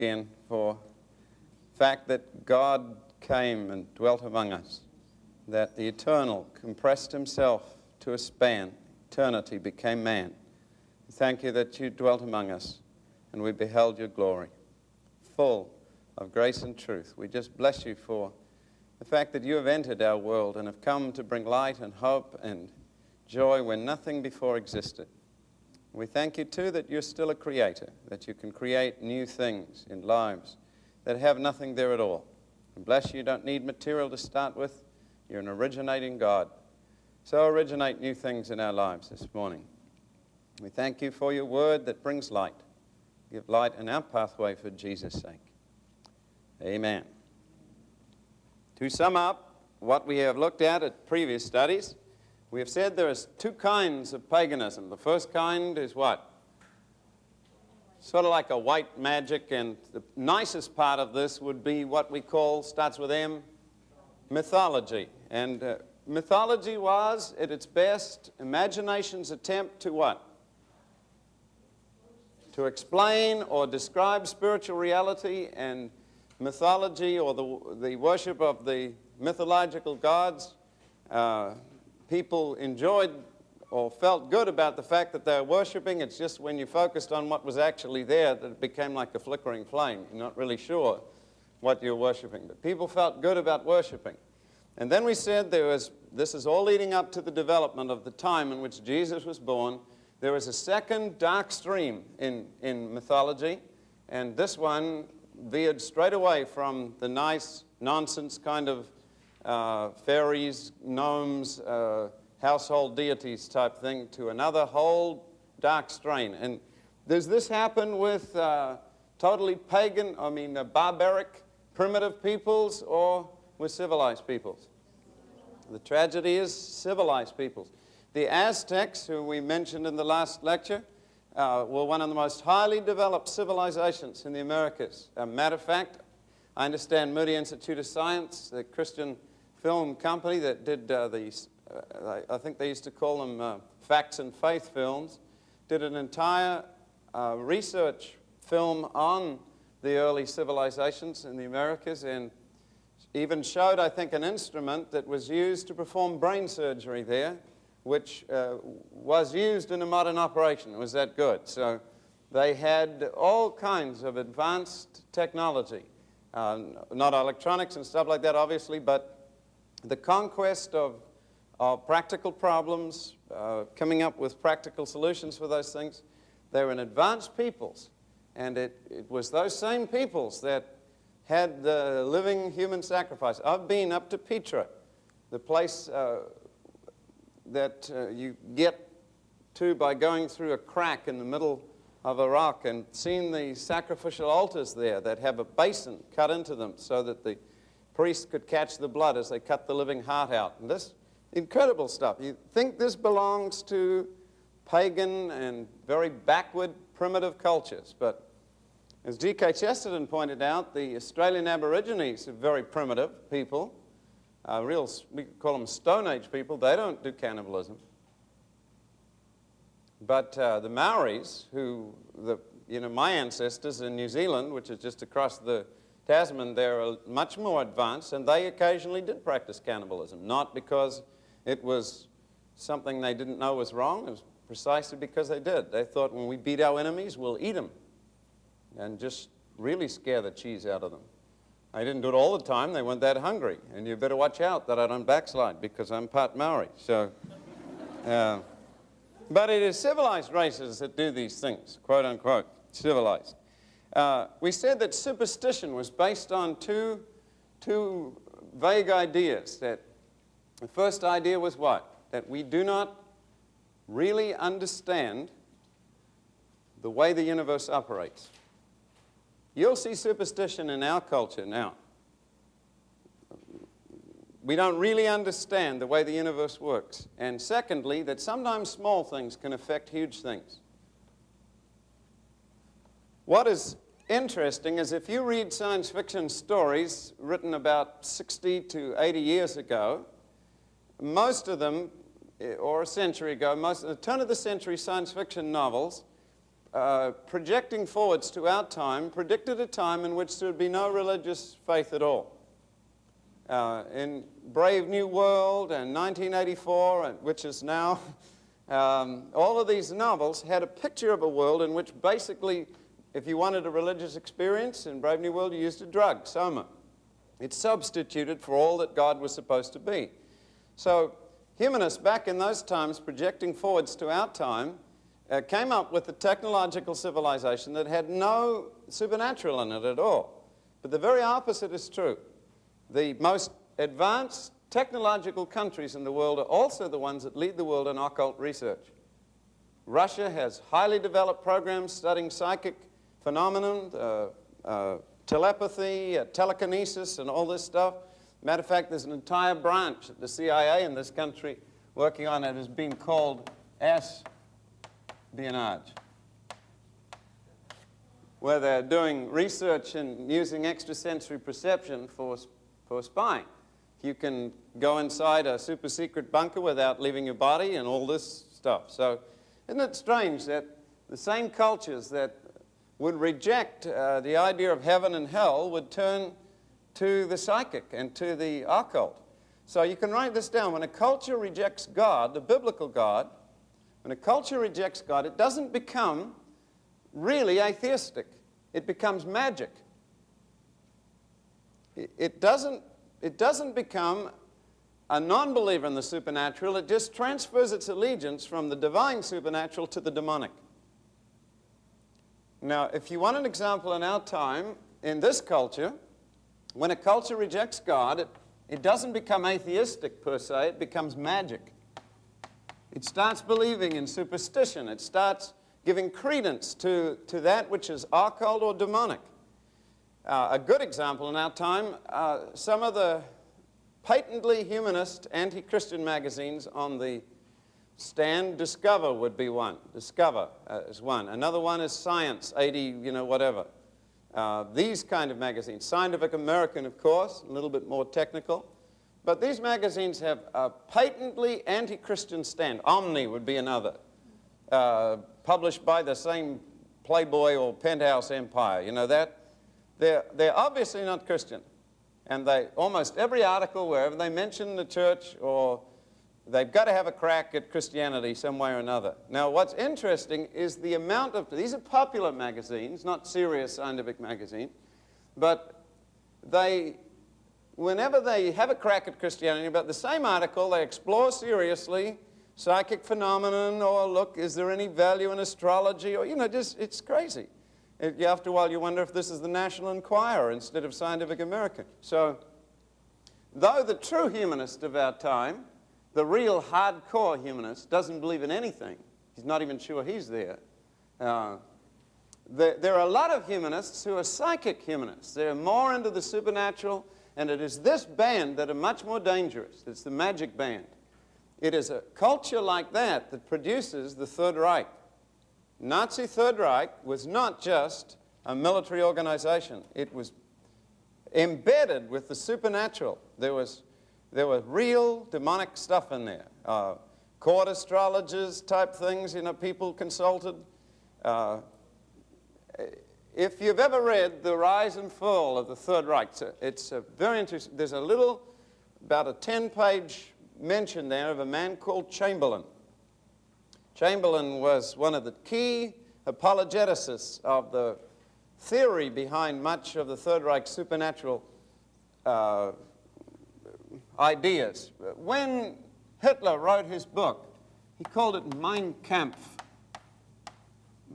again for the fact that God came and dwelt among us, that the eternal compressed himself to a span, eternity became man. Thank you that you dwelt among us and we beheld your glory, full of grace and truth. We just bless you for the fact that you have entered our world and have come to bring light and hope and joy where nothing before existed. We thank you, too, that you're still a creator, that you can create new things in lives that have nothing there at all. And bless you, you don't need material to start with. You're an originating God. So originate new things in our lives this morning. We thank you for your word that brings light. Give light in our pathway for Jesus' sake. Amen. To sum up what we have looked at previous studies, we have said there is two kinds of paganism. The first kind is what? Sort of like a white magic, and the nicest part of this would be what we call, starts with M, mythology. And mythology was, at its best, imagination's attempt to what? To explain or describe spiritual reality, and mythology, or the worship of the mythological gods, people enjoyed or felt good about the fact that they were worshiping. It's just when you focused on what was actually there that it became like a flickering flame. You're not really sure what you're worshiping. But people felt good about worshiping. And then we said this is all leading up to the development of the time in which Jesus was born. There was a second dark stream in mythology, and this one veered straight away from the nice nonsense kind of fairies, gnomes, household deities type thing to another whole dark strain. And does this happen with totally pagan, barbaric, primitive peoples, or with civilized peoples? The tragedy is civilized peoples. The Aztecs, who we mentioned in the last lecture, were one of the most highly developed civilizations in the Americas. Matter of fact, I understand Moody Institute of Science, the Christian film company that did these, I think they used to call them facts and faith films, did an entire research film on the early civilizations in the Americas, and even showed, I think, an instrument that was used to perform brain surgery there, which was used in a modern operation. It was that good. So they had all kinds of advanced technology, not electronics and stuff like that, obviously, but the conquest of practical problems, coming up with practical solutions for those things. They were an advanced peoples, and it was those same peoples that had the living human sacrifice. I've been up to Petra, the place that you get to by going through a crack in the middle of a rock, and seen the sacrificial altars there that have a basin cut into them so that the priest could catch the blood as they cut the living heart out. And this incredible stuff. You think this belongs to pagan and very backward, primitive cultures, but as G.K. Chesterton pointed out, the Australian Aborigines are very primitive people. We call them Stone Age people. They don't do cannibalism. But the Maoris, my ancestors in New Zealand, which is just across the Tasman, they're much more advanced, and they occasionally did practice cannibalism, not because it was something they didn't know was wrong. It was precisely because they did. They thought, when we beat our enemies, we'll eat them and just really scare the cheese out of them. I didn't do it all the time. They weren't that hungry. And you better watch out that I don't backslide, because I'm part Maori. So, but it is civilized races that do these things, quote unquote, civilized. We said that superstition was based on two vague ideas. That the first idea was what? That we do not really understand the way the universe operates. You'll see superstition in our culture now. We don't really understand the way the universe works. And secondly, that sometimes small things can affect huge things. What is interesting is if you read science fiction stories written about 60 to 80 years ago, most of them, or a century ago, most of the turn of the century science fiction novels projecting forwards to our time, predicted a time in which there would be no religious faith at all. In Brave New World and 1984, which is now, all of these novels had a picture of a world in which basically, if you wanted a religious experience in Brave New World, you used a drug, soma. It substituted for all that God was supposed to be. So humanists back in those times, projecting forwards to our time, came up with a technological civilization that had no supernatural in it at all. But the very opposite is true. The most advanced technological countries in the world are also the ones that lead the world in occult research. Russia has highly developed programs studying psychic phenomenon, telepathy, telekinesis, and all this stuff. Matter of fact, there's an entire branch at the CIA in this country working on it. Has been called espionage, where they're doing research and using extrasensory perception for spying. You can go inside a super secret bunker without leaving your body and all this stuff. So isn't it strange that the same cultures that would reject the idea of heaven and hell would turn to the psychic and to the occult? So you can write this down. When a culture rejects God, the biblical God, when a culture rejects God, it doesn't become really atheistic. It becomes magic. It doesn't become a non-believer in the supernatural. It just transfers its allegiance from the divine supernatural to the demonic. Now, if you want an example in our time, in this culture, when a culture rejects God, it doesn't become atheistic per se, it becomes magic. It starts believing in superstition. It starts giving credence to that which is occult or demonic. A good example in our time, some of the patently humanist anti-Christian magazines on the stand, Discover would be one. Discover is one. Another one is Science, 80, whatever. These kind of magazines. Scientific American, of course, a little bit more technical. But these magazines have a patently anti-Christian stand. Omni would be another. Published by the same Playboy or Penthouse empire. They're obviously not Christian. And almost every article, wherever they mention the church, or they've got to have a crack at Christianity some way or another. Now, what's interesting is the amount of, these are popular magazines, not serious scientific magazines, but whenever they have a crack at Christianity, about the same article, they explore seriously psychic phenomenon, or look, is there any value in astrology, or, it's crazy. After a while, you wonder if this is the National Enquirer instead of Scientific American. So, though the true humanist of our time, the real hardcore humanist, doesn't believe in anything, he's not even sure he's there. There are a lot of humanists who are psychic humanists. They're more into the supernatural, and it is this band that are much more dangerous. It's the magic band. It is a culture like that that produces the Third Reich. Nazi Third Reich was not just a military organization. It was embedded with the supernatural. There was real demonic stuff in there. Court astrologers type things, people consulted. If you've ever read The Rise and Fall of the Third Reich, it's a very interesting, there's about a 10-page mention there of a man called Chamberlain. Chamberlain was one of the key apologeticists of the theory behind much of the Third Reich supernatural ideas. When Hitler wrote his book, he called it Mein Kampf,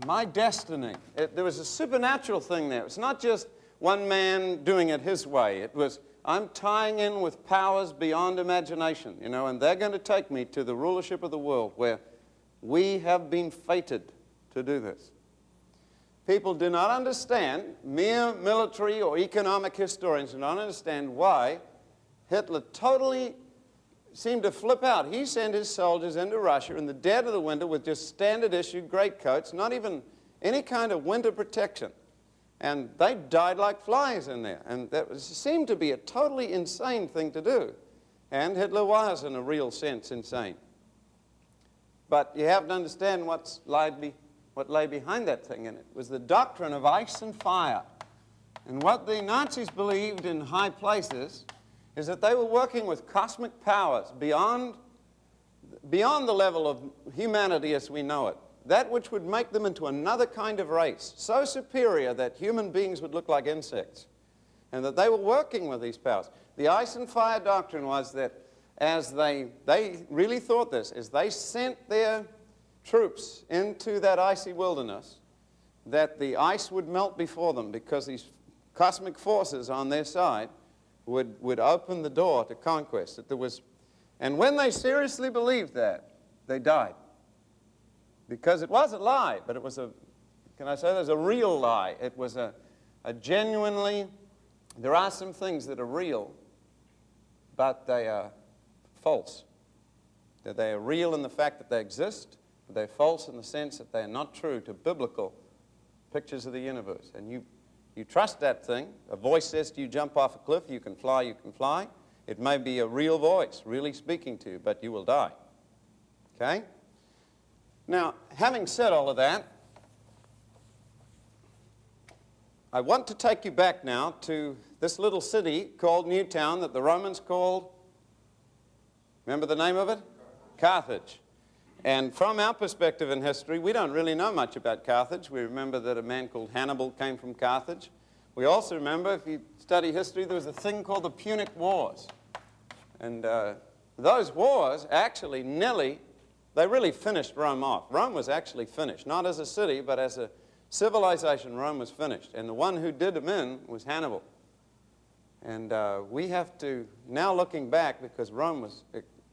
My Destiny. There was a supernatural thing there. It's not just one man doing it his way. It was, I'm tying in with powers beyond imagination, and they're going to take me to the rulership of the world where we have been fated to do this. People do not understand, mere military or economic historians do not understand why Hitler totally seemed to flip out. He sent his soldiers into Russia in the dead of the winter with just standard issue greatcoats, not even any kind of winter protection. And they died like flies in there. And that seemed to be a totally insane thing to do. And Hitler was, in a real sense, insane. But you have to understand what's lied what lay behind that thing, and it was the doctrine of ice and fire. And what the Nazis believed in high places is that they were working with cosmic powers beyond the level of humanity as we know it, that which would make them into another kind of race, so superior that human beings would look like insects, and that they were working with these powers. The ice and fire doctrine was that as they really thought this, as they sent their troops into that icy wilderness, that the ice would melt before them because these cosmic forces on their side would open the door to conquest. That there was, and when they seriously believed that, they died. Because it was a lie, but it was a, can I say there's a real lie. It was a genuinely, there are some things that are real, but they are false. That they are real in the fact that they exist, but they're false in the sense that they are not true to biblical pictures of the universe. And you trust that thing. A voice says to you, jump off a cliff, you can fly, you can fly. It may be a real voice really speaking to you, but you will die. Okay? Now, having said all of that, I want to take you back now to this little city called Newtown that the Romans called, remember the name of it? Carthage. And from our perspective in history, we don't really know much about Carthage. We remember that a man called Hannibal came from Carthage. We also remember, if you study history, there was a thing called the Punic Wars. And those wars actually they really finished Rome off. Rome was actually finished, not as a city, but as a civilization. Rome was finished. And the one who did them in was Hannibal. And we have to, now looking back, because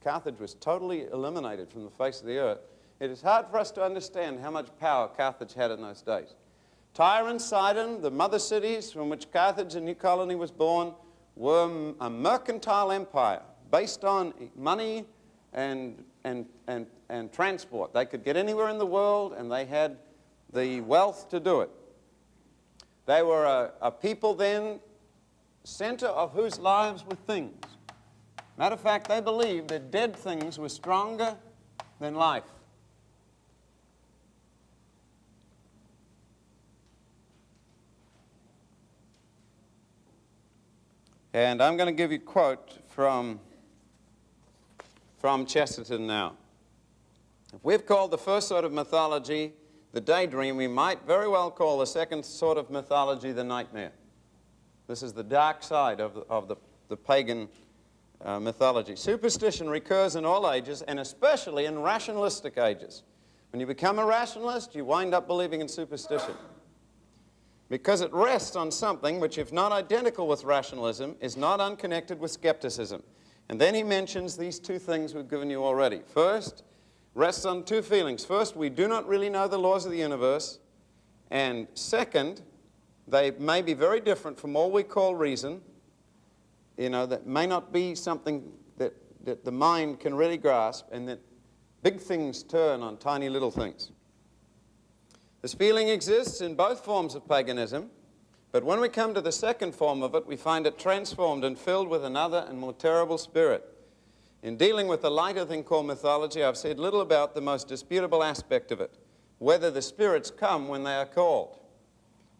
Carthage was totally eliminated from the face of the earth, it is hard for us to understand how much power Carthage had in those days. Tyre and Sidon, the mother cities from which Carthage, a new colony, was born, were a mercantile empire based on money and transport. They could get anywhere in the world, and they had the wealth to do it. They were a people then, center of whose lives were things. Matter of fact, they believed that dead things were stronger than life. And I'm going to give you a quote from Chesterton now. If we've called the first sort of mythology the daydream, we might very well call the second sort of mythology the nightmare. This is the dark side of the pagan mythology. Superstition recurs in all ages, and especially in rationalistic ages. When you become a rationalist, you wind up believing in superstition, because it rests on something which, if not identical with rationalism, is not unconnected with skepticism. And then he mentions these two things we've given you already. First, rests on two feelings. First, we do not really know the laws of the universe. And second, they may be very different from all we call reason. You know, that may not be something that the mind can really grasp, and that big things turn on tiny little things. This feeling exists in both forms of paganism, but when we come to the second form of it, we find it transformed and filled with another and more terrible spirit. In dealing with the lighter thing called mythology, I've said little about the most disputable aspect of it, whether the spirits come when they are called.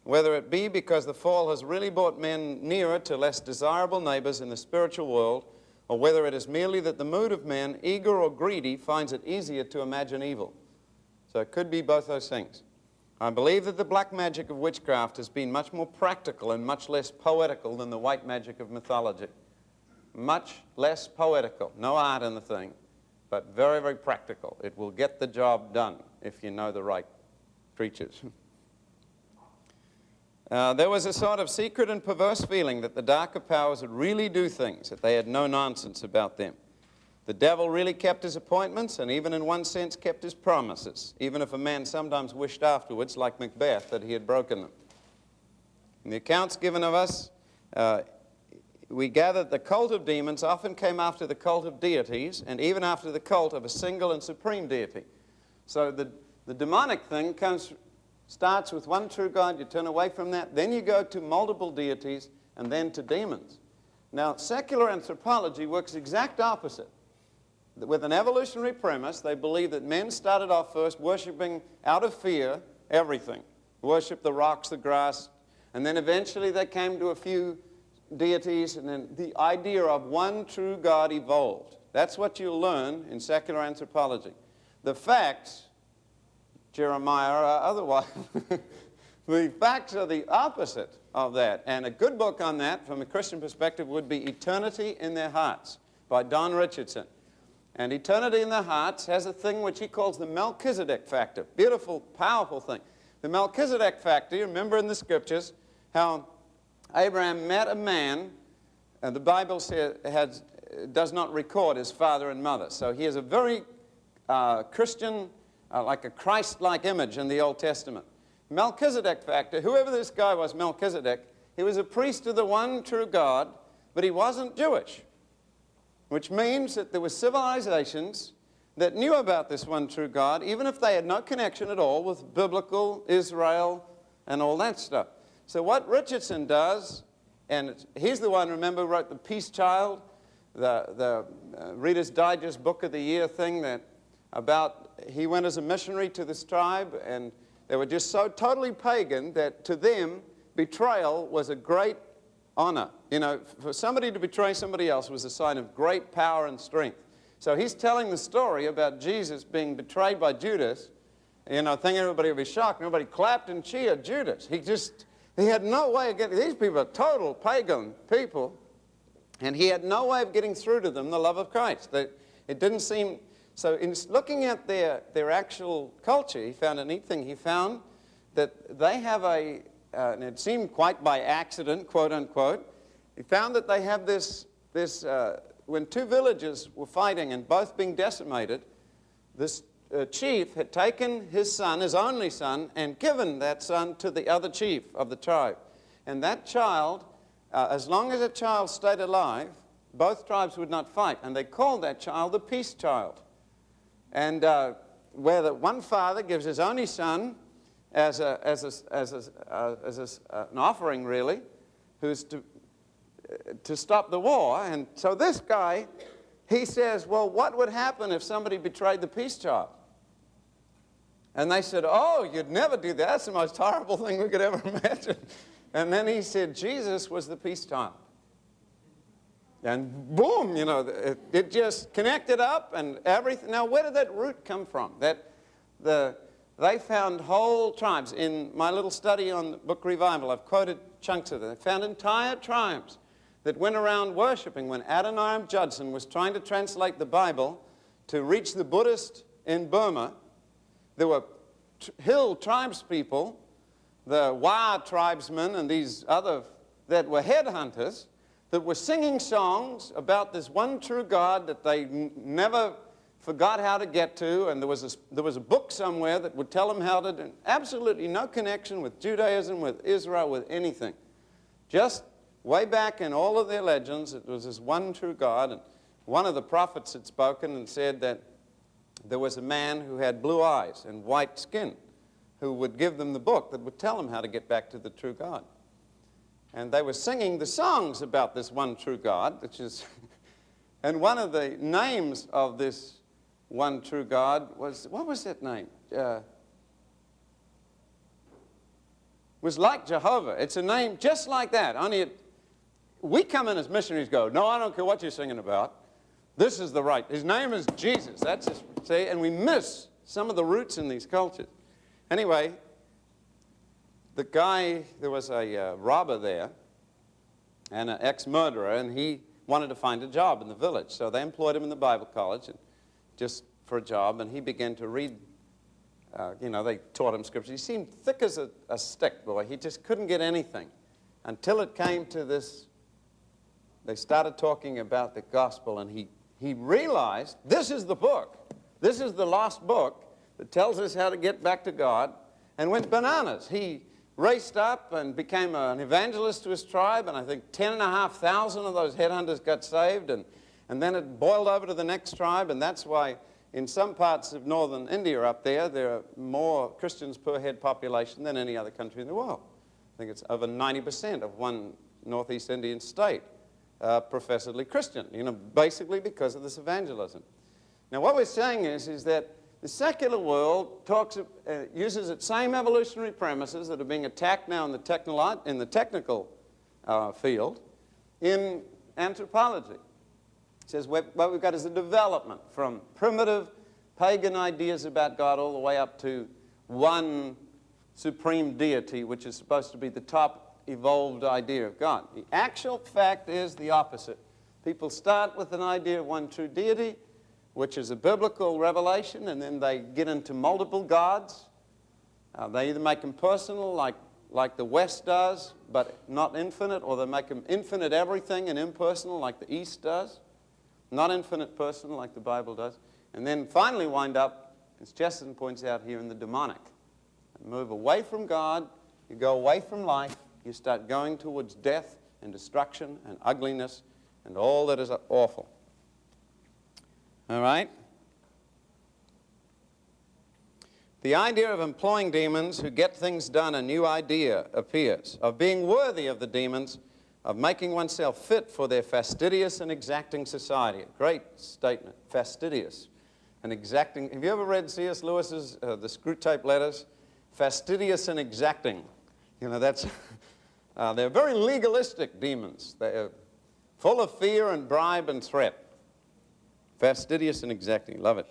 Whether it be because the fall has really brought men nearer to less desirable neighbors in the spiritual world, or whether it is merely that the mood of men, eager or greedy, finds it easier to imagine evil. So it could be both those things. I believe that the black magic of witchcraft has been much more practical and much less poetical than the white magic of mythology. Much less poetical. No art in the thing, but very, very practical. It will get the job done if you know the right creatures. There was a sort of secret and perverse feeling that the darker powers would really do things, that they had no nonsense about them. The devil really kept his appointments, and even in one sense kept his promises, even if a man sometimes wished afterwards, like Macbeth, that he had broken them. In the accounts given of us, we gather that the cult of demons often came after the cult of deities, and even after the cult of a single and supreme deity. So the demonic thing starts with one true God, you turn away from that, then you go to multiple deities, and then to demons. Now, secular anthropology works exact opposite. With an evolutionary premise, they believe that men started off first worshiping out of fear everything. Worship the rocks, the grass. And then eventually they came to a few deities, and then the idea of one true God evolved. That's what you'll learn in secular anthropology. The facts, Jeremiah, are otherwise. The facts are the opposite of that. And a good book on that, from a Christian perspective, would be Eternity in Their Hearts by Don Richardson. And Eternity in Their Hearts has a thing which he calls the Melchizedek factor. Beautiful, powerful thing. The Melchizedek factor, you remember in the Scriptures how Abraham met a man, and the Bible does not record his father and mother. So he has a very Christian, like a Christ-like image in the Old Testament. Melchizedek factor, whoever this guy was, Melchizedek, he was a priest of the one true God, but he wasn't Jewish, which means that there were civilizations that knew about this one true God, even if they had no connection at all with biblical Israel and all that stuff. So what Richardson does, and he's the one, remember, who wrote The Peace Child, the Reader's Digest Book of the Year thing that about, he went as a missionary to this tribe, and they were just so totally pagan that to them, betrayal was a great honor. You know, for somebody to betray somebody else was a sign of great power and strength. So he's telling the story about Jesus being betrayed by Judas, you know, thinking everybody would be shocked. Nobody clapped and cheered Judas. He had no way of getting, these people are total pagan people, and he had no way of getting through to them the love of Christ. It didn't seem. So in looking at their actual culture, he found a neat thing. He found that they have and it seemed quite by accident, quote unquote, he found that they have this when two villages were fighting and both being decimated, this chief had taken his son, his only son, and given that son to the other chief of the tribe. And that child, as long as that child stayed alive, both tribes would not fight. And they called that child the peace child. And where the one father gives his only son as an offering, really, who's to stop the war. And so this guy, he says, well, what would happen if somebody betrayed the peace child? And they said, oh, you'd never do that. That's the most horrible thing we could ever imagine. And then he said, Jesus was the peace child. And boom, you know, it just connected up and everything. Now, where did that root come from? They found whole tribes. In my little study on the book Revival, I've quoted chunks of it. They found entire tribes that went around worshiping when Adoniram Judson was trying to translate the Bible to reach the Buddhist in Burma. There were hill tribespeople, the Wa tribesmen and these other that were headhunters, that were singing songs about this one true God that they never forgot how to get to, and there was a book somewhere that would tell them how to do. Absolutely no connection with Judaism, with Israel, with anything. Just way back in all of their legends, it was this one true God, and one of the prophets had spoken and said that there was a man who had blue eyes and white skin who would give them the book that would tell them how to get back to the true God. And they were singing the songs about this one true God, which is, and one of the names of this one true God was, what was that name? Was like Jehovah. It's a name just like that, only we come in as missionaries go, no, I don't care what you're singing about. This is the right. His name is Jesus. That's his, see, and we miss some of the roots in these cultures. Anyway, the guy, there was a robber there and an ex-murderer, and he wanted to find a job in the village. So they employed him in the Bible college and just for a job, and he began to read, you know, they taught him scripture. He seemed thick as a stick, boy. He just couldn't get anything until it came to this. They started talking about the gospel, and he realized this is the book. This is the lost book that tells us how to get back to God, and went bananas. He raced up and became an evangelist to his tribe, and I think 10,500 of those headhunters got saved, and then it boiled over to the next tribe, and that's why in some parts of northern India up there are more Christians per head population than any other country in the world. I think it's over 90% of one northeast Indian state professedly Christian, you know, basically because of this evangelism. Now what we're saying is that The secular world uses its same evolutionary premises that are being attacked now in the technical field in anthropology. It says what we've got is a development from primitive pagan ideas about God all the way up to one supreme deity, which is supposed to be the top evolved idea of God. The actual fact is the opposite. People start with an idea of one true deity, which is a biblical revelation, and then they get into multiple gods. They either make them personal, like the West does, but not infinite, or they make them infinite everything and impersonal, like the East does. Not infinite personal, like the Bible does. And then finally wind up, as Chesterton points out here, in the demonic. You move away from God, you go away from life, you start going towards death and destruction and ugliness and all that is awful. All right? The idea of employing demons who get things done, a new idea appears, of being worthy of the demons, of making oneself fit for their fastidious and exacting society. A great statement, fastidious and exacting. Have you ever read C.S. Lewis's The Screwtape Letters? Fastidious and exacting. You know, that's, they're very legalistic demons. They're full of fear and bribe and threat. Fastidious and exacting, love it.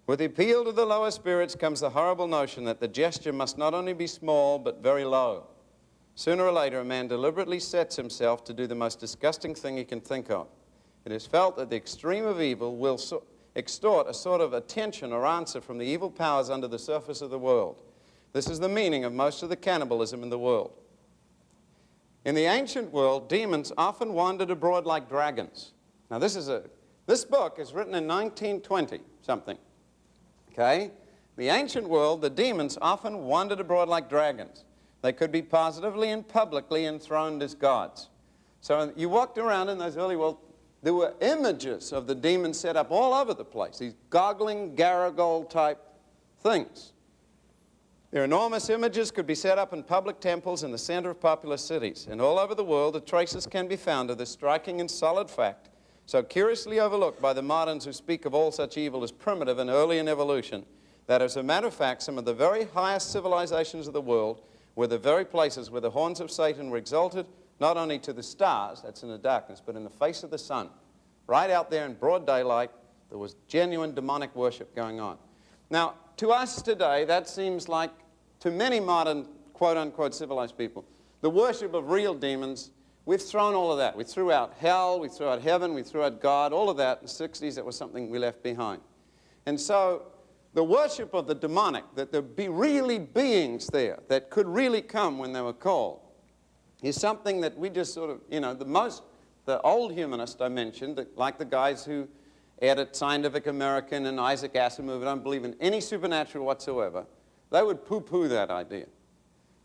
With the appeal to the lower spirits comes the horrible notion that the gesture must not only be small, but very low. Sooner or later, a man deliberately sets himself to do the most disgusting thing he can think of. It is felt that the extreme of evil will extort a sort of attention or answer from the evil powers under the surface of the world. This is the meaning of most of the cannibalism in the world. In the ancient world, demons often wandered abroad like dragons. Now, this book is written in 1920-something, okay? The ancient world, the demons often wandered abroad like dragons. They could be positively and publicly enthroned as gods. So you walked around in those early world, there were images of the demons set up all over the place, these goggling, Gargoyle-type things. Their enormous images could be set up in public temples in the center of populous cities. And all over the world, the traces can be found of this striking and solid fact, so curiously overlooked by the moderns who speak of all such evil as primitive and early in evolution, that as a matter of fact, some of the very highest civilizations of the world were the very places where the horns of Satan were exalted, not only to the stars, that's in the darkness, but in the face of the sun. Right out there in broad daylight, there was genuine demonic worship going on. Now, to us today, that seems like, to many modern, quote-unquote, civilized people, the worship of real demons, we've thrown all of that. We threw out hell, we threw out heaven, we threw out God, all of that. In the 60s, that was something we left behind. And so the worship of the demonic, that there be really beings there that could really come when they were called, is something that we just sort of, you know, the old humanists I mentioned, like the guys who edit Scientific American and Isaac Asimov, don't believe in any supernatural whatsoever, they would poo-poo that idea.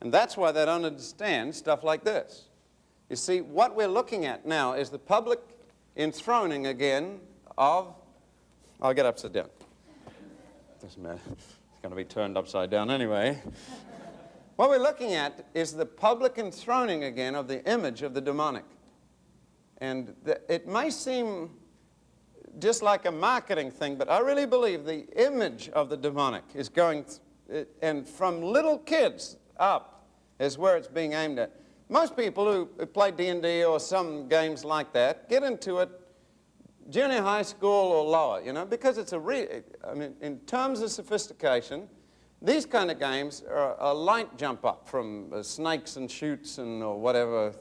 And that's why they don't understand stuff like this. You see, what we're looking at now is the public enthroning again of, I'll get upside down. Doesn't matter. It's going to be turned upside down anyway. What we're looking at is the public enthroning again of the image of the demonic. And it may seem just like a marketing thing, but I really believe the image of the demonic is going, and from little kids up is where it's being aimed at. Most people who play D&D or some games like that get into it junior high school or lower, you know, because it's I mean, in terms of sophistication, these kind of games are a light jump up from snakes and chutes and or whatever,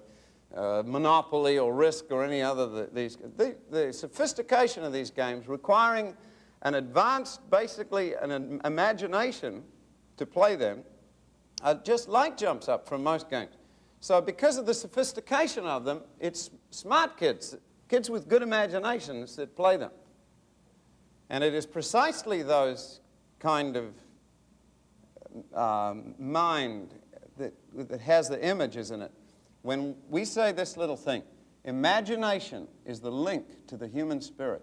Monopoly or Risk or any other. The sophistication of these games requiring an advanced, basically an imagination to play them, just light jumps up from most games. So because of the sophistication of them, it's smart kids, kids with good imaginations that play them. And it is precisely those kind of mind that has the images in it. When we say this little thing, imagination is the link to the human spirit.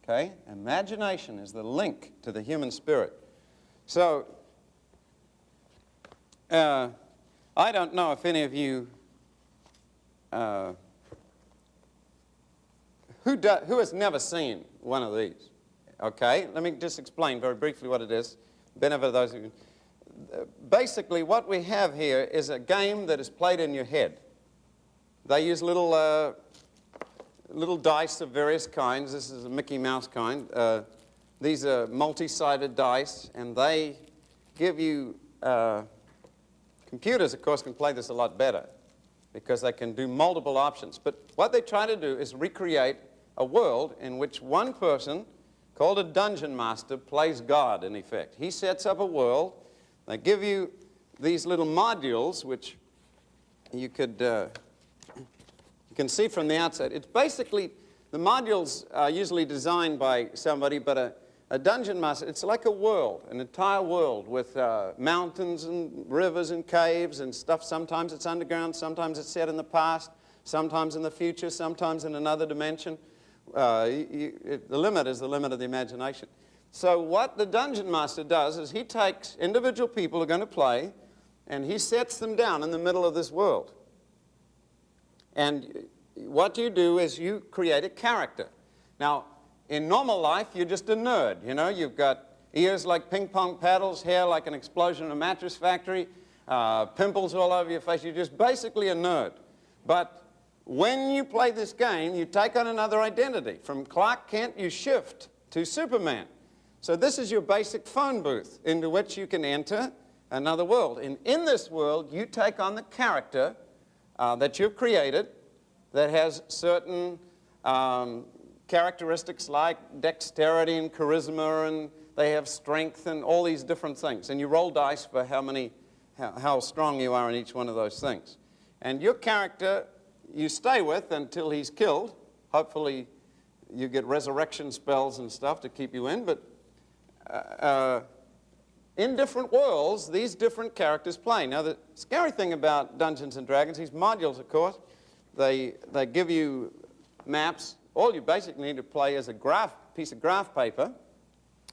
Okay? Imagination is the link to the human spirit. So, I don't know if any of you who has never seen one of these. Okay, let me just explain very briefly what it is. Benefit of those who... Basically, what we have here is a game that is played in your head. They use little dice of various kinds. This is a Mickey Mouse kind. These are multi-sided dice, and they give you... computers, of course, can play this a lot better because they can do multiple options. But what they try to do is recreate a world in which one person, called a dungeon master, plays God, in effect. He sets up a world. They give you these little modules, which you can see from the outside. It's basically, the modules are usually designed by somebody, but a dungeon master, it's like a world, an entire world with mountains and rivers and caves and stuff. Sometimes it's underground, sometimes it's set in the past, sometimes in the future, sometimes in another dimension. The limit is the limit of the imagination. So what the dungeon master does is he takes individual people who are going to play and he sets them down in the middle of this world. And what you do is you create a character. Now, in normal life, you're just a nerd. You know, you've got ears like ping pong paddles, hair like an explosion in a mattress factory, pimples all over your face. You're just basically a nerd. But when you play this game, you take on another identity. From Clark Kent, you shift to Superman. So this is your basic phone booth into which you can enter another world. And in this world, you take on the character that you've created that has certain characteristics like dexterity and charisma, and they have strength and all these different things. And you roll dice for how strong you are in each one of those things. And your character you stay with until he's killed. Hopefully you get resurrection spells and stuff to keep you in, but in different worlds, these different characters play. Now, the scary thing about Dungeons and Dragons, these modules, of course, they give you maps. All you basically need to play is a piece of graph paper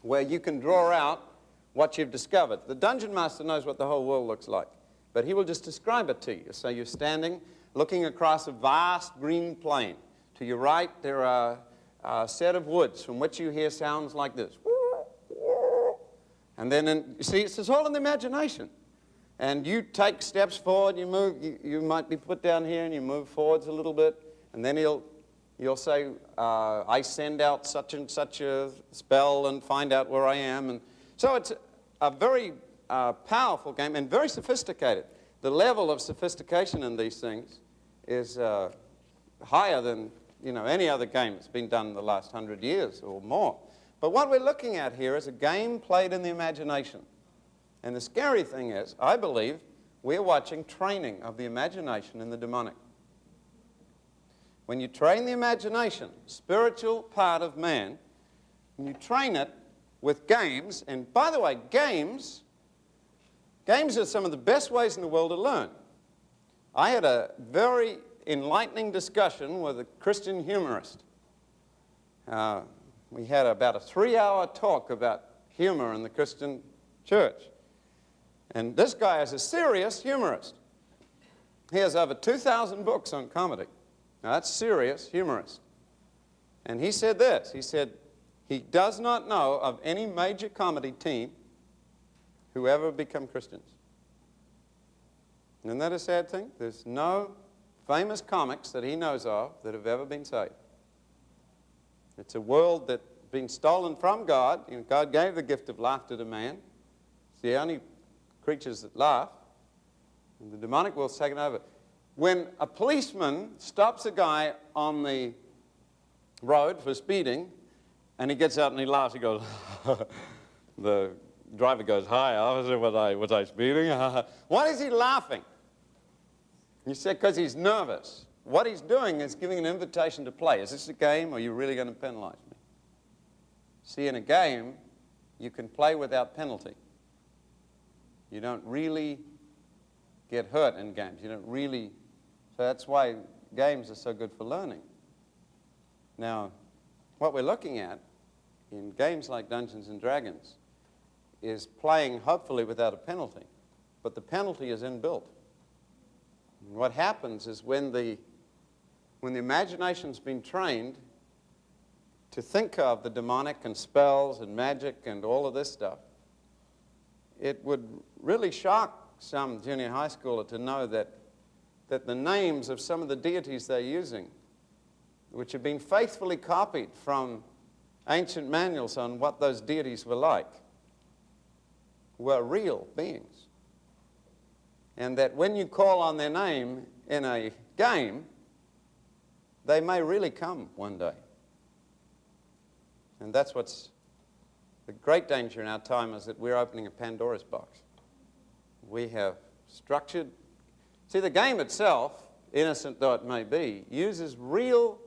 where you can draw out what you've discovered. The dungeon master knows what the whole world looks like, but he will just describe it to you. So you're standing, looking across a vast green plain. To your right, there are a set of woods from which you hear sounds like this. And then, you see, it's all in the imagination. And you take steps forward, you move, you might be put down here and you move forwards a little bit, and then you'll say, I send out such and such a spell and find out where I am. And so it's a very powerful game and very sophisticated. The level of sophistication in these things is higher than any other game that's been done in the last 100 years or more. But what we're looking at here is a game played in the imagination. And the scary thing is, I believe, we're watching training of the imagination in the demonic. When you train the imagination, spiritual part of man, and you train it with games, and by the way, games are some of the best ways in the world to learn. I had a very enlightening discussion with a Christian humorist. We had about a 3-hour talk about humor in the Christian church. And this guy is a serious humorist. He has over 2,000 books on comedy. Now, that's serious humorist. And he said this. He said he does not know of any major comedy team who ever become Christians. Isn't that a sad thing? There's no famous comics that he knows of that have ever been saved. It's a world that's been stolen from God. God gave the gift of laughter to man. It's the only creatures that laugh. And the demonic world's taken over. When a policeman stops a guy on the road for speeding, and he gets out and he laughs, he goes, the driver goes, hi, officer, was I speeding? Why is he laughing? You said because he's nervous. What he's doing is giving an invitation to play. Is this a game, or are you really going to penalize me? See, in a game, you can play without penalty. You don't really get hurt in games. You don't really... So that's why games are so good for learning. Now, what we're looking at in games like Dungeons and Dragons is playing, hopefully, without a penalty. But the penalty is inbuilt. And what happens is when the imagination's been trained, to think of the demonic and spells and magic and all of this stuff, it would really shock some junior high schooler to know that the names of some of the deities they're using, which have been faithfully copied from ancient manuals on what those deities were like, were real beings. And that when you call on their name in a game, they may really come one day. And that's what's the great danger in our time, is that we're opening a Pandora's box. We have structured... See, the game itself, innocent though it may be, uses real,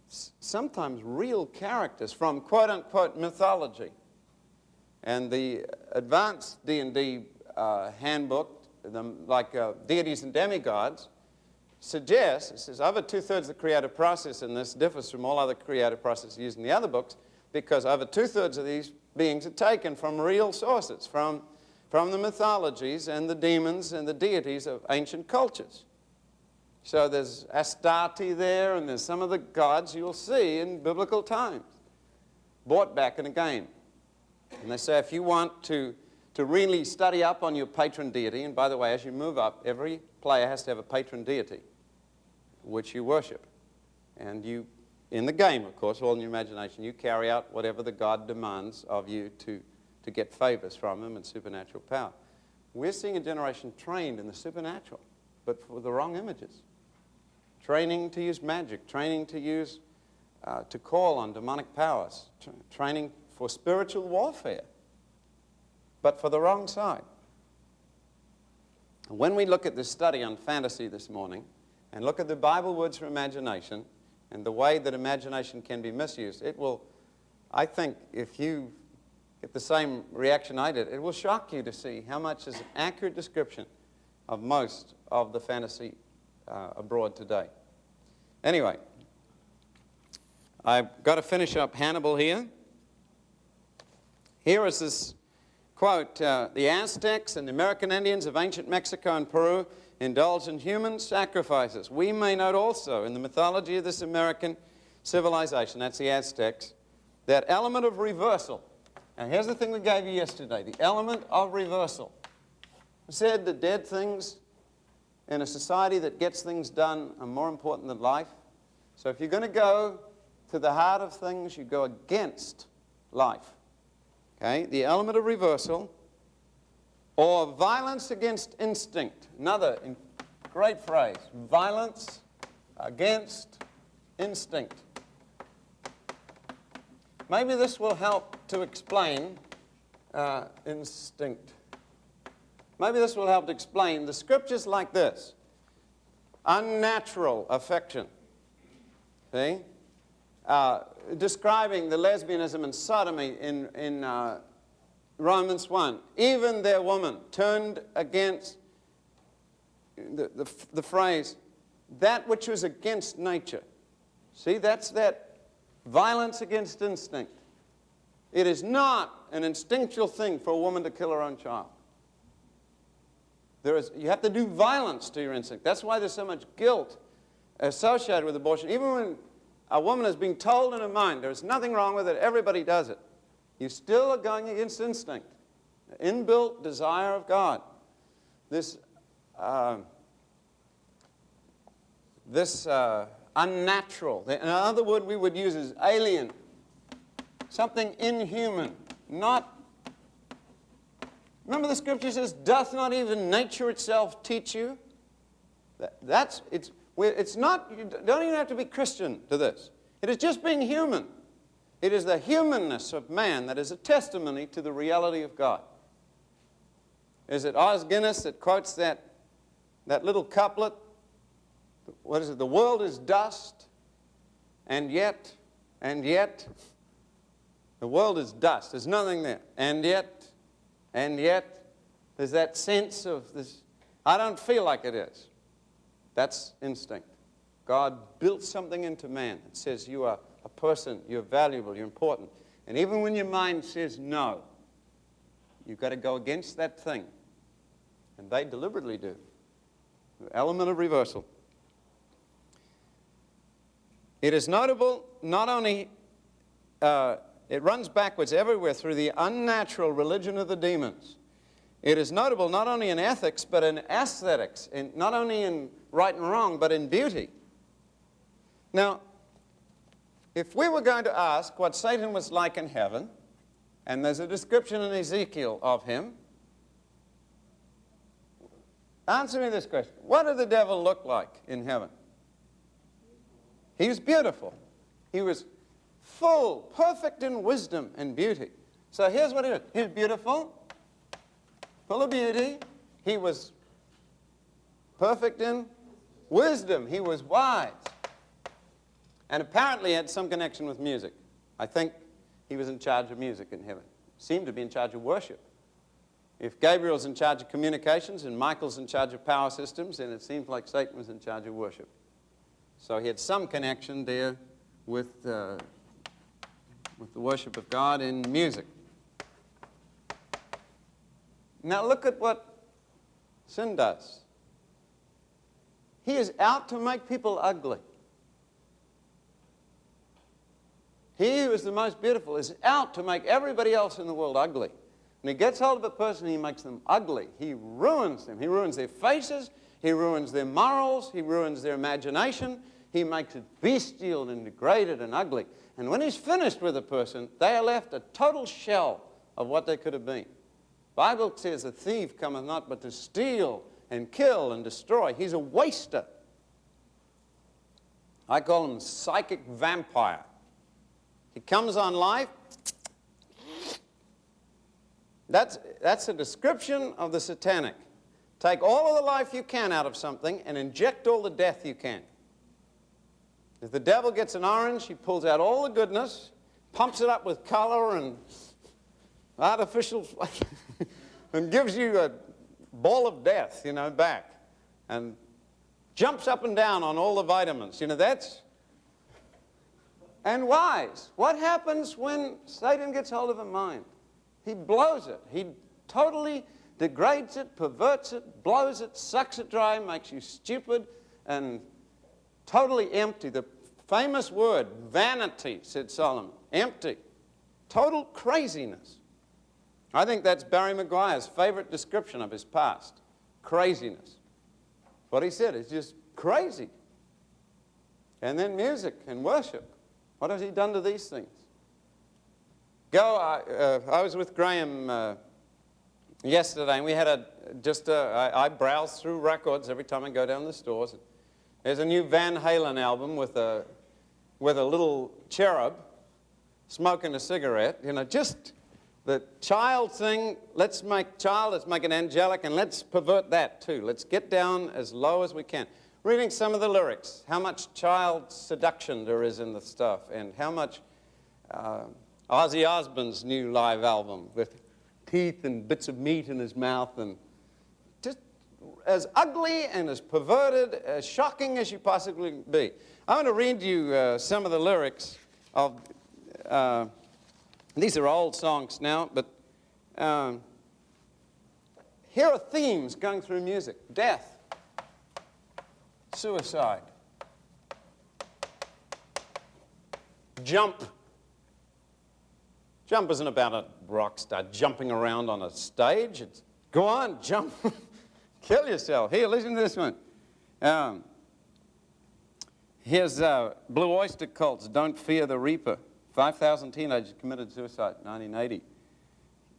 sometimes real characters from quote-unquote mythology. And the advanced D&D handbook, like Deities and Demigods, suggests, it says, over two-thirds of the creative process in this differs from all other creative processes used in the other books, because over two-thirds of these beings are taken from real sources, from the mythologies and the demons and the deities of ancient cultures. So there's Astarte there, and there's some of the gods you'll see in biblical times, brought back in a game. And they say if you want to really study up on your patron deity, and by the way, as you move up, every player has to have a patron deity which you worship. And you, in the game, of course, all in your imagination, you carry out whatever the god demands of you to get favors from him and supernatural power. We're seeing a generation trained in the supernatural, but for the wrong images. Training to use magic, training to use, to call on demonic powers, training for spiritual warfare, but for the wrong side. When we look at this study on fantasy this morning, and look at the Bible words for imagination, and the way that imagination can be misused, it will, I think, if you get the same reaction I did, it will shock you to see how much is an accurate description of most of the fantasy abroad today. Anyway, I've got to finish up Hannibal here. Here is this quote, the Aztecs and the American Indians of ancient Mexico and Peru indulged in human sacrifices. We may note also in the mythology of this American civilization, that's the Aztecs, that element of reversal. Now here's the thing we gave you yesterday, the element of reversal. We said that dead things in a society that gets things done are more important than life. So if you're going to go to the heart of things, you go against life. Okay, the element of reversal, or violence against instinct. Another great phrase, violence against instinct. Maybe this will help to explain instinct. Maybe this will help to explain the scriptures like this. Unnatural affection. See? Describing the lesbianism and sodomy in Romans 1. Even their woman turned against the phrase, that which was against nature. See, that's that violence against instinct. It is not an instinctual thing for a woman to kill her own child. You have to do violence to your instinct. That's why there's so much guilt associated with abortion. Even when a woman is being told in her mind there's nothing wrong with it, everybody does it, you still are going against instinct, the inbuilt desire of God. This unnatural, another word we would use is alien, something inhuman, not. Remember the scripture says, doth not even nature itself teach you? It's not, you don't even have to be Christian to this. It is just being human. It is the humanness of man that is a testimony to the reality of God. Is it Os Guinness that quotes that little couplet? What is it? The world is dust, and yet, the world is dust. There's nothing there. And yet, there's that sense of this, I don't feel like it is. That's instinct. God built something into man that says you are a person, you're valuable, you're important. And even when your mind says no, you've got to go against that thing. And they deliberately do. The element of reversal. It is notable not only it runs backwards everywhere through the unnatural religion of the demons. It is notable not only in ethics, but in aesthetics, not only in right and wrong, but in beauty. Now, if we were going to ask what Satan was like in heaven, and there's a description in Ezekiel of him, answer me this question. What did the devil look like in heaven? He was beautiful. He was full, perfect in wisdom and beauty. So here's what he was. He was beautiful, full of beauty. He was perfect in wisdom. He was wise. And apparently he had some connection with music. I think he was in charge of music in heaven. Seemed to be in charge of worship. If Gabriel's in charge of communications and Michael's in charge of power systems, then it seems like Satan was in charge of worship. So he had some connection there with the worship of God in music. Now look at what sin does. He is out to make people ugly. He who is the most beautiful is out to make everybody else in the world ugly. When he gets hold of a person, he makes them ugly. He ruins them. He ruins their faces. He ruins their morals. He ruins their imagination. He makes it bestial and degraded and ugly. And when he's finished with a person, they are left a total shell of what they could have been. The Bible says a thief cometh not but to steal and kill and destroy. He's a waster. I call him psychic vampire. He comes on life. That's a description of the satanic. Take all of the life you can out of something and inject all the death you can. If the devil gets an orange, he pulls out all the goodness, pumps it up with color and artificial, and gives you a ball of death, back. And jumps up and down on all the vitamins. And wise. What happens when Satan gets hold of a mind? He blows it. He totally degrades it, perverts it, blows it, sucks it dry, makes you stupid and totally empty. The famous word, vanity, said Solomon. Empty. Total craziness. I think that's Barry Maguire's favorite description of his past. Craziness. What he said is just crazy. And then music and worship. What has he done to these things? I was with Graham yesterday, and we had I browse through records every time I go down the stores. There's a new Van Halen album with a little cherub smoking a cigarette. Just the child thing. Let's make it angelic, and let's pervert that too. Let's get down as low as we can. Reading some of the lyrics, how much child seduction there is in the stuff, and how much Ozzy Osbourne's new live album with teeth and bits of meat in his mouth, and just as ugly and as perverted, as shocking as you possibly be. I want to read you some of the lyrics of, these are old songs now, but here are themes going through music. Death. Suicide. Jump. Jump isn't about a rock star jumping around on a stage. It's, go on, jump. Kill yourself. Here, listen to this one. Here's Blue Oyster Cult's Don't Fear the Reaper. 5,000 teenagers committed suicide in 1980.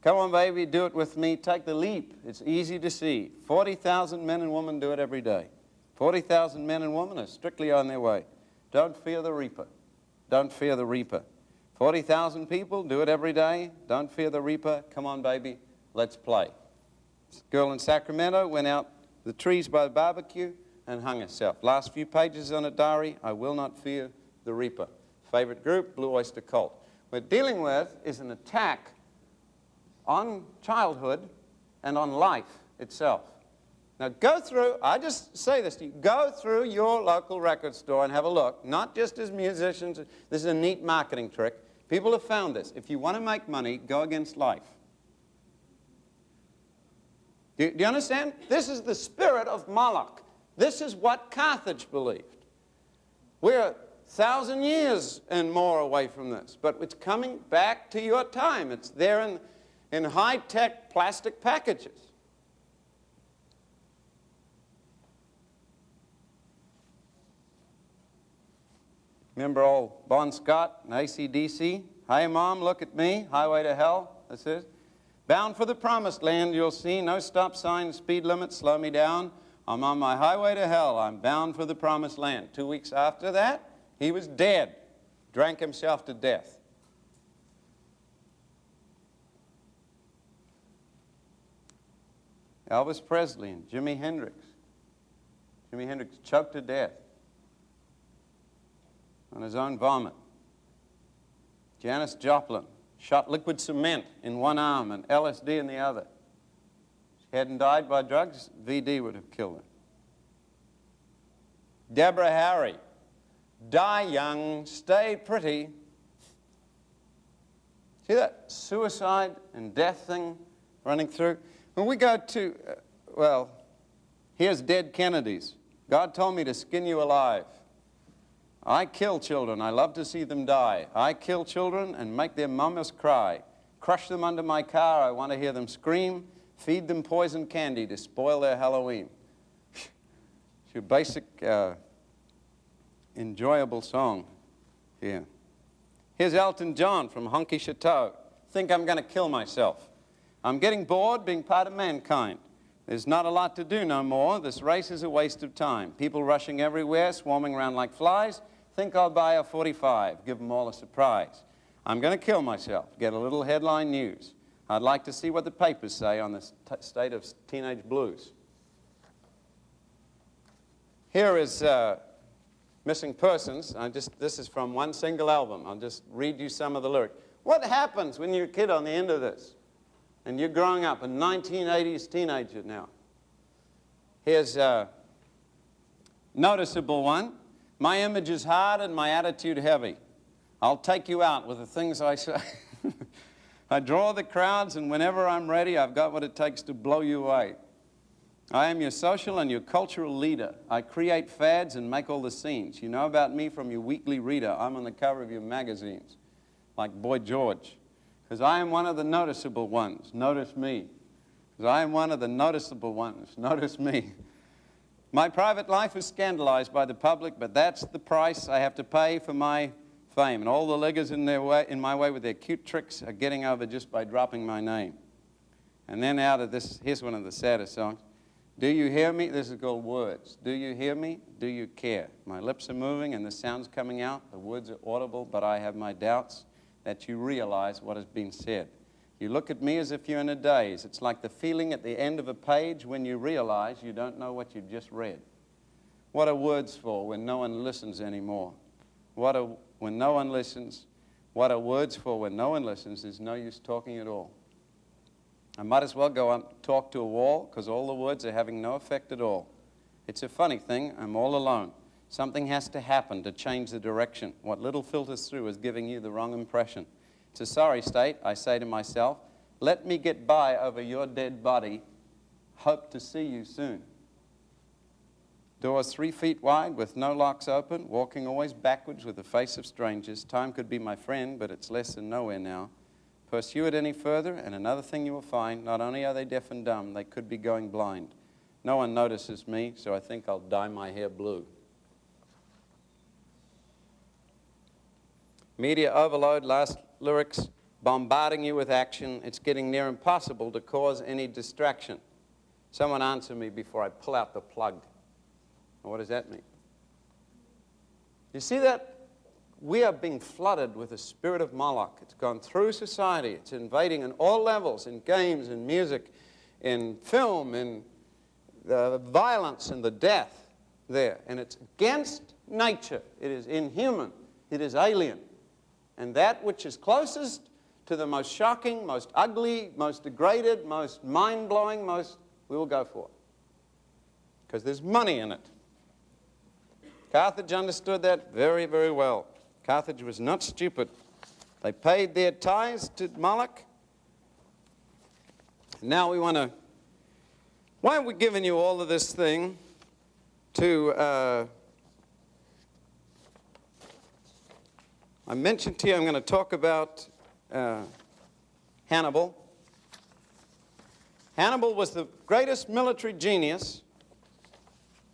Come on, baby, do it with me. Take the leap. It's easy to see. 40,000 men and women do it every day. 40,000 men and women are strictly on their way. Don't fear the reaper. Don't fear the reaper. 40,000 people do it every day. Don't fear the reaper. Come on, baby, let's play. This girl in Sacramento went out the trees by the barbecue and hung herself. Last few pages on a diary, I will not fear the reaper. Favorite group, Blue Oyster Cult. What we're dealing with is an attack on childhood and on life itself. Now go through, I just say this to you, go through your local record store and have a look, not just as musicians. This is a neat marketing trick. People have found this. If you want to make money, go against life. Do you understand? This is the spirit of Moloch. This is what Carthage believed. We're 1,000 years and more away from this, but it's coming back to your time. It's there in high-tech plastic packages. Remember old Bon Scott and AC/DC? Hey, Mom, look at me. Highway to hell. That's it. Bound for the promised land, you'll see. No stop signs, speed limits, slow me down. I'm on my highway to hell. I'm bound for the promised land. 2 weeks after that, he was dead. Drank himself to death. Elvis Presley and Jimi Hendrix. Jimi Hendrix choked to death on his own vomit. Janis Joplin shot liquid cement in one arm and LSD in the other. If she hadn't died by drugs, VD would have killed her. Deborah Harry, die young, stay pretty. See that suicide and death thing running through? When we go to, well, here's dead Kennedys. God told me to skin you alive. I kill children. I love to see them die. I kill children and make their mamas cry. Crush them under my car. I want to hear them scream. Feed them poison candy to spoil their Halloween. It's your basic, enjoyable song here. Here's Elton John from Honky Chateau. Think I'm going to kill myself. I'm getting bored being part of mankind. There's not a lot to do no more. This race is a waste of time. People rushing everywhere, swarming around like flies. Think I'll buy a 45, give them all a surprise. I'm going to kill myself, get a little headline news. I'd like to see what the papers say on the state of teenage blues. Here is Missing Persons. This is from one single album. I'll just read you some of the lyrics. What happens when you're a kid on the end of this? And you're growing up, a 1980s teenager now. Here's a noticeable one. My image is hard and my attitude heavy. I'll take you out with the things I say. I draw the crowds, and whenever I'm ready, I've got what it takes to blow you away. I am your social and your cultural leader. I create fads and make all the scenes. You know about me from your weekly reader. I'm on the cover of your magazines, like Boy George. Because I am one of the noticeable ones. Notice me. Because I am one of the noticeable ones. Notice me. My private life is scandalized by the public, but that's the price I have to pay for my fame. And all the liggers in my way with their cute tricks are getting over just by dropping my name. And then out of this, here's one of the saddest songs. Do you hear me? This is called Words. Do you hear me? Do you care? My lips are moving and the sound's coming out. The words are audible, but I have my doubts that you realize what has been said. You look at me as if you're in a daze. It's like the feeling at the end of a page when you realize you don't know what you've just read. What are words for when no one listens anymore? When no one listens, what are words for when no one listens? There's no use talking at all. I might as well go and talk to a wall because all the words are having no effect at all. It's a funny thing. I'm all alone. Something has to happen to change the direction. What little filters through is giving you the wrong impression. It's a sorry state, I say to myself. Let me get by over your dead body. Hope to see you soon. Doors 3 feet wide with no locks open, walking always backwards with the face of strangers. Time could be my friend, but it's less than nowhere now. Pursue it any further, and another thing you will find, not only are they deaf and dumb, they could be going blind. No one notices me, so I think I'll dye my hair blue. Media overload, last lyrics, bombarding you with action. It's getting near impossible to cause any distraction. Someone answer me before I pull out the plug. What does that mean? You see that? We are being flooded with the spirit of Moloch. It's gone through society. It's invading on all levels, in games, in music, in film, in the violence and the death there. And it's against nature. It is inhuman. It is alien. And that which is closest to the most shocking, most ugly, most degraded, most mind-blowing, we will go for. Because there's money in it. Carthage understood that very, very well. Carthage was not stupid. They paid their tithes to Moloch. Now we want to... Why are we giving you all of this thing to I mentioned to you I'm going to talk about Hannibal. Hannibal was the greatest military genius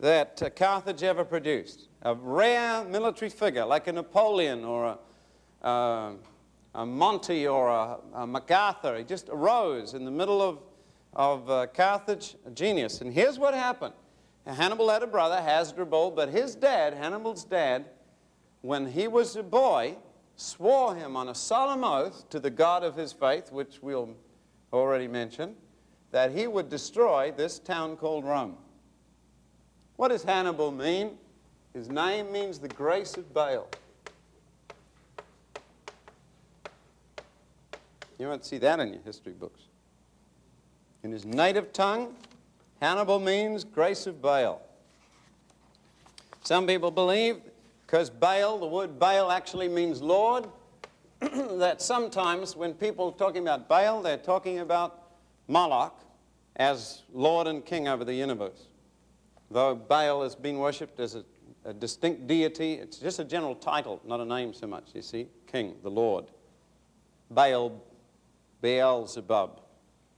that Carthage ever produced. A rare military figure like a Napoleon or a Monty or a MacArthur. He just arose in the middle of Carthage, a genius. And here's what happened. Hannibal had a brother, Hasdrubal, but his dad, Hannibal's dad, when he was a boy, swore him on a solemn oath to the God of his faith, which we'll already mention, that he would destroy this town called Rome. What does Hannibal mean? His name means the grace of Baal. You won't see that in your history books. In his native tongue, Hannibal means grace of Baal. Some people believe, because Baal, the word Baal actually means Lord, that sometimes when people are talking about Baal, they're talking about Moloch as Lord and King over the universe. Though Baal has been worshipped as a distinct deity, it's just a general title, not a name so much, you see. King, the Lord. Baal, Beelzebub,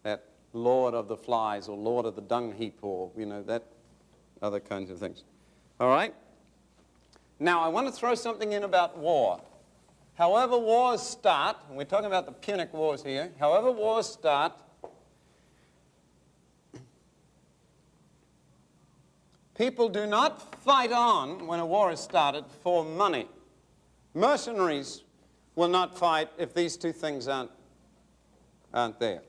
that Lord of the flies or Lord of the dung heap or, you know, that other kinds of things. All right? Now, I want to throw something in about war. However wars start, and we're talking about the Punic Wars here, however wars start, people do not fight on when a war is started for money. Mercenaries will not fight if these two things aren't there.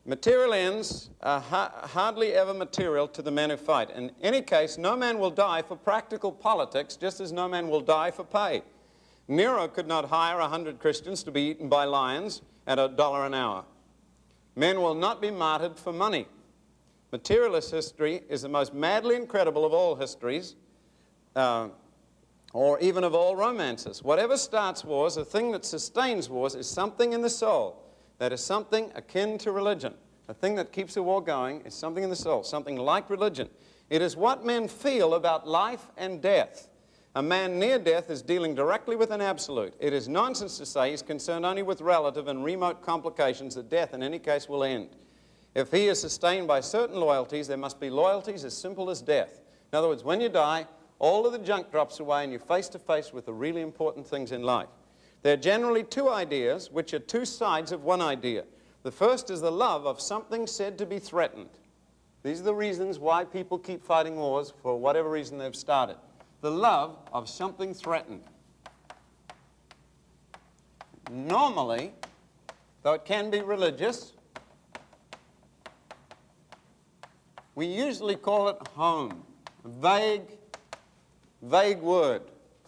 Material ends are hardly ever material to the men who fight. In any case, no man will die for practical politics, just as no man will die for pay. Nero could not hire 100 Christians to be eaten by lions at $1 an hour. Men will not be martyred for money. Materialist history is the most madly incredible of all histories, or even of all romances. Whatever starts wars, the thing that sustains wars is something in the soul. That is something akin to religion. The thing that keeps a war going is something in the soul, something like religion. It is what men feel about life and death. A man near death is dealing directly with an absolute. It is nonsense to say he's concerned only with relative and remote complications that death in any case will end. If he is sustained by certain loyalties, there must be loyalties as simple as death. In other words, when you die, all of the junk drops away and you're face to face with the really important things in life. There are generally two ideas, which are two sides of one idea. The first is the love of something said to be threatened. These are the reasons why people keep fighting wars for whatever reason they've started. The love of something threatened. Normally, though it can be religious, we usually call it home. A vague word,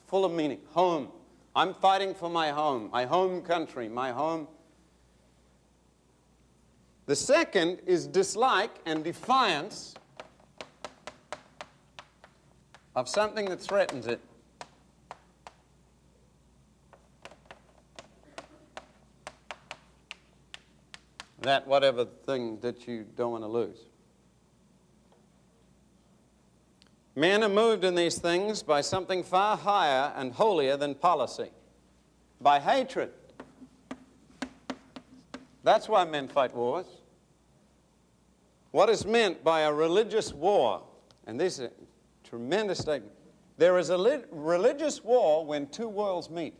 full of meaning. Home. I'm fighting for my home country, my home. The second is dislike and defiance of something that threatens it. That whatever thing that you don't want to lose. Men are moved in these things by something far higher and holier than policy, by hatred. That's why men fight wars. What is meant by a religious war, and this is a tremendous statement, there is a religious war when two worlds meet.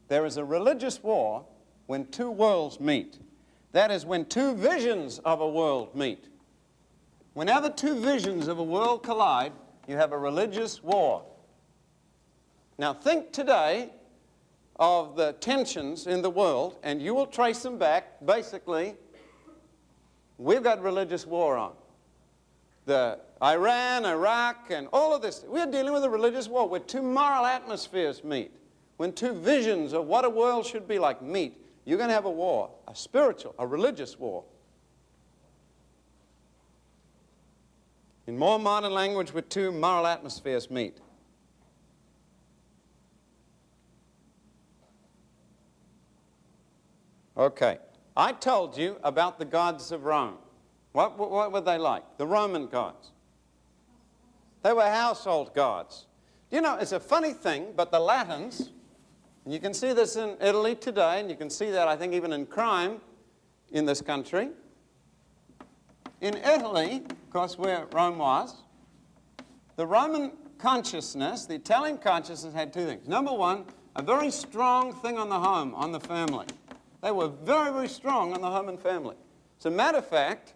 There is a religious war when two worlds meet. That is when two visions of a world meet. Whenever two visions of a world collide, you have a religious war. Now think today of the tensions in the world, and you will trace them back. Basically, we've got religious war on. The Iran, Iraq, and all of this. We're dealing with a religious war where two moral atmospheres meet. When two visions of what a world should be like meet, you're going to have a war, a spiritual, a religious war. In more modern language, where two moral atmospheres meet. Okay. I told you about the gods of Rome. What were they like? The Roman gods. They were household gods. You know, it's a funny thing, but the Latins, And you can see this in Italy today, and you can see that, I think, even in crime in this country. In Italy, of course, where Rome was, the Roman consciousness, the Italian consciousness had two things. Number one, a very strong thing on the home, on the family. They were very, very strong on the home and family. As a matter of fact,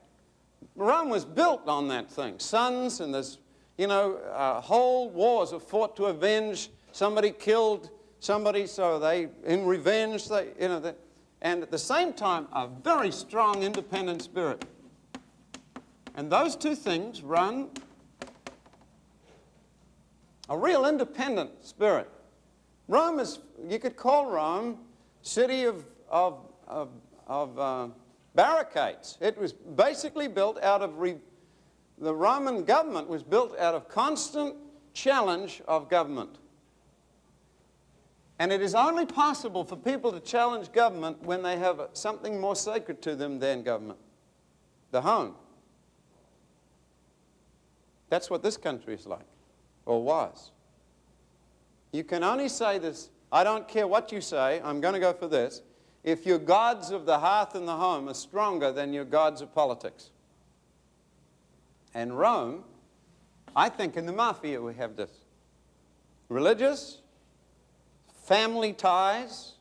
Rome was built on that thing. Sons, and there's, whole wars were fought to avenge somebody killed somebody, so they, in revenge, and at the same time, a very strong independent spirit. And those two things run a real independent spirit. Rome is, you could call Rome, city of barricades. It was basically built out of, the Roman government was built out of constant challenge of government. And it is only possible for people to challenge government when they have something more sacred to them than government, the home. That's what this country is like, or was. You can only say this, I don't care what you say, I'm going to go for this, if your gods of the hearth and the home are stronger than your gods of politics. And Rome, I think in the mafia we have this. Religious, family ties,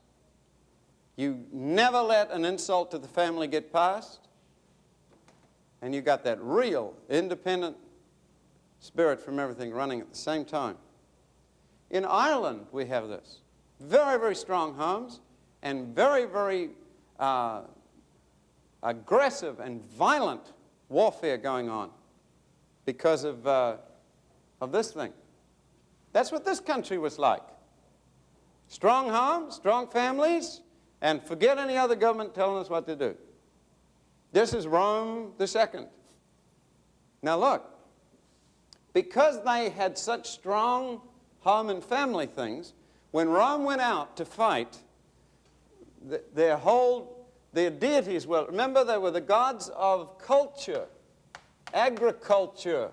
you never let an insult to the family get past, and you got that real independent spirit from everything running at the same time. In Ireland, we have this. Very, very strong homes and very, very aggressive and violent warfare going on because of this thing. That's what this country was like. Strong homes, strong families, and forget any other government telling us what to do. This is Rome the Second. Now look, because they had such strong home and family things, when Rome went out to fight, their deities were, remember, they were the gods of culture. Agriculture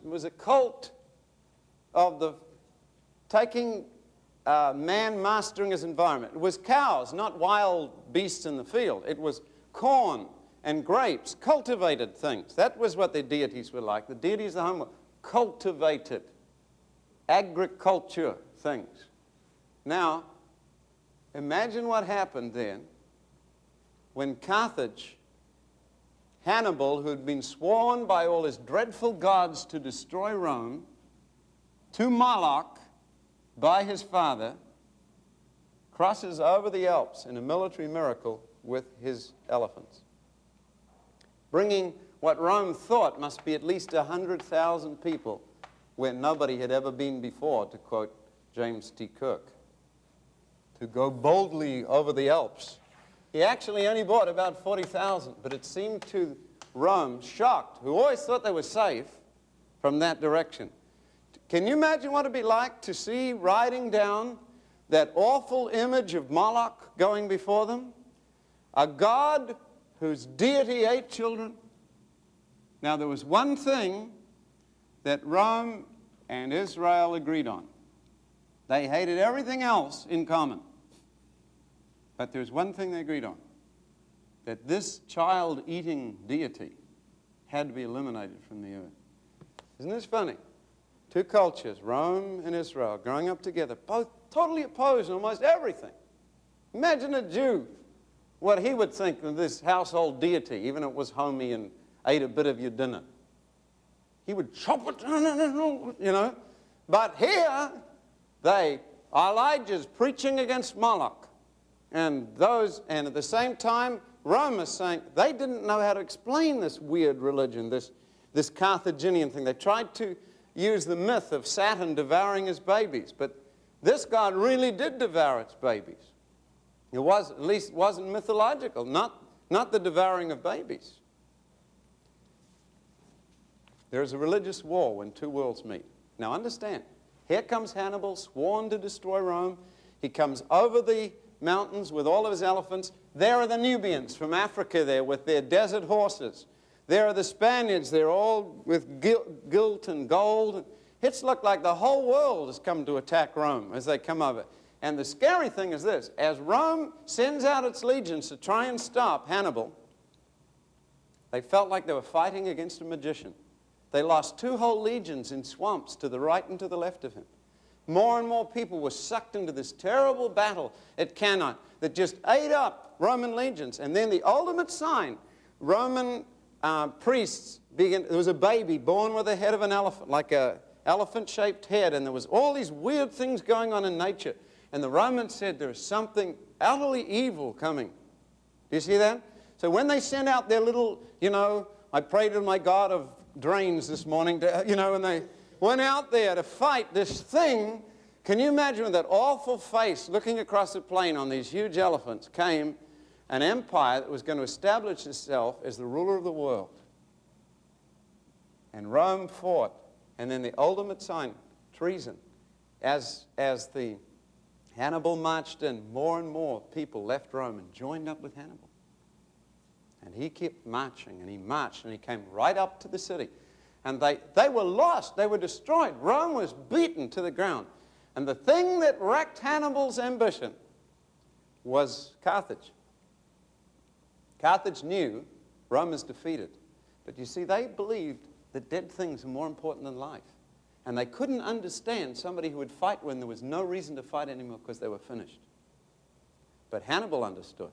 was a cult of the taking man mastering his environment. It was cows, not wild beasts in the field. It was corn and grapes, cultivated things. That was what their deities were like. The deities of the home were cultivated, agriculture things. Now, imagine what happened then when Carthage, Hannibal, who'd been sworn by all his dreadful gods to destroy Rome, to Moloch by his father, crosses over the Alps in a military miracle with his elephants, bringing what Rome thought must be at least 100,000 people where nobody had ever been before, to quote James T. Kirk, to go boldly over the Alps. He actually only brought about 40,000, but it seemed to Rome, shocked, who always thought they were safe from that direction. Can you imagine what it'd be like to see riding down that awful image of Moloch going before them? A god whose deity ate children. Now, there was one thing that Rome and Israel agreed on. They hated everything else in common. But there's one thing they agreed on, that this child-eating deity had to be eliminated from the earth. Isn't this funny? Two cultures, Rome and Israel, growing up together, both totally opposed in almost everything. Imagine a Jew, what he would think of this household deity, even if it was homey and ate a bit of your dinner. He would chop it, you know. But here, Elijah's preaching against Moloch. And at the same time, Rome is saying they didn't know how to explain this weird religion, this Carthaginian thing. They tried to use the myth of Saturn devouring his babies, but this God really did devour its babies. It was, at least, wasn't mythological, not the devouring of babies. There's a religious war when two worlds meet. Now understand, here comes Hannibal, sworn to destroy Rome. He comes over the mountains with all of his elephants. There are the Nubians from Africa there with their desert horses. There are the Spaniards. They're all with gilt and gold. It's looked like the whole world has come to attack Rome as they come over. And the scary thing is this. As Rome sends out its legions to try and stop Hannibal, they felt like they were fighting against a magician. They lost 2 whole legions in swamps to the right and to the left of him. More and more people were sucked into this terrible battle at Cannae that just ate up Roman legions. And then the ultimate sign, Roman priests began, there was a baby born with the head of an elephant, like a elephant-shaped head, and there was all these weird things going on in nature. And the Romans said there is something utterly evil coming. Do you see that? So when they sent out their little, I prayed to my God of drains this morning, and they went out there to fight this thing. Can you imagine with that awful face looking across the plain on these huge elephants came an empire that was going to establish itself as the ruler of the world. And Rome fought. And then the ultimate sign, treason. As the Hannibal marched in, more and more people left Rome and joined up with Hannibal. And he kept marching, and he marched, and he came right up to the city. And they were lost. They were destroyed. Rome was beaten to the ground. And the thing that wrecked Hannibal's ambition was Carthage. Carthage knew Rome is defeated. But you see, they believed that dead things are more important than life. And they couldn't understand somebody who would fight when there was no reason to fight anymore because they were finished. But Hannibal understood.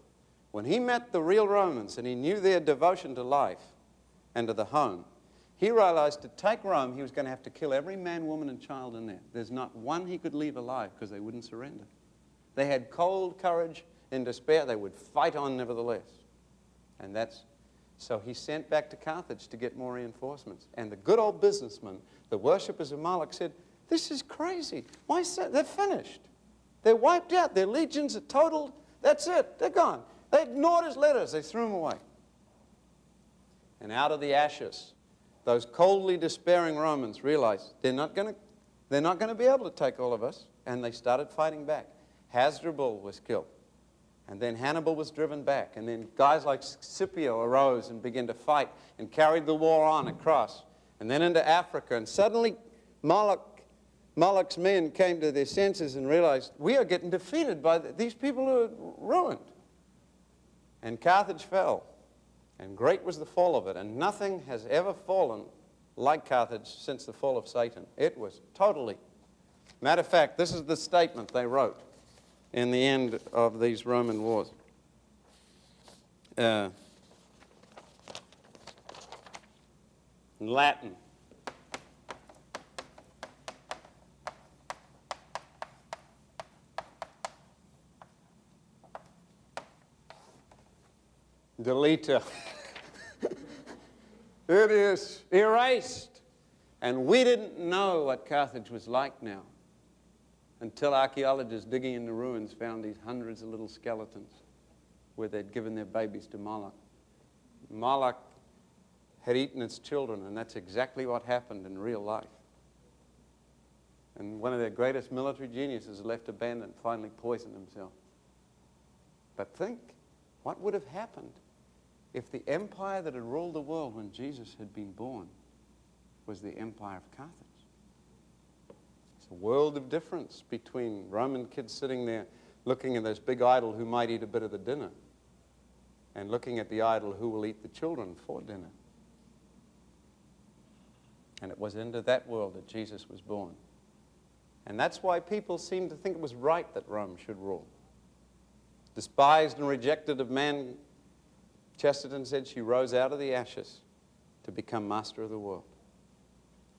When he met the real Romans and he knew their devotion to life and to the home, he realized to take Rome, he was going to have to kill every man, woman, and child in there. There's not one he could leave alive because they wouldn't surrender. They had cold courage in despair. They would fight on nevertheless. And so he sent back to Carthage to get more reinforcements. And the good old businessmen, the worshippers of Moloch, said, this is crazy. Why so? They're finished. They're wiped out. Their legions are totaled. That's it. They're gone. They ignored his letters. They threw them away. And out of the ashes, those coldly despairing Romans realized they're not going to be able to take all of us. And they started fighting back. Hasdrubal was killed. And then Hannibal was driven back. And then guys like Scipio arose and began to fight and carried the war on across. And then into Africa. And suddenly Moloch's men came to their senses and realized, we are getting defeated by these people who are ruined. And Carthage fell. And great was the fall of it. And nothing has ever fallen like Carthage since the fall of Satan. It was totally. Matter of fact, this is the statement they wrote in the end of these Roman wars. In Latin. Deleta. It is erased. And we didn't know what Carthage was like now until archaeologists digging in the ruins found these hundreds of little skeletons where they'd given their babies to Moloch. Moloch had eaten its children, and that's exactly what happened in real life. And one of their greatest military geniuses left abandoned, finally poisoned himself. But think, what would have happened if the empire that had ruled the world when Jesus had been born was the empire of Carthage? It's a world of difference between Roman kids sitting there looking at this big idol who might eat a bit of the dinner and looking at the idol who will eat the children for dinner. And it was into that world that Jesus was born. And that's why people seem to think it was right that Rome should rule. Despised and rejected of man, Chesterton said she rose out of the ashes to become master of the world.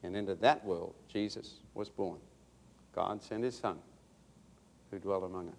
And into that world, Jesus was born. God sent his Son, who dwelt among us.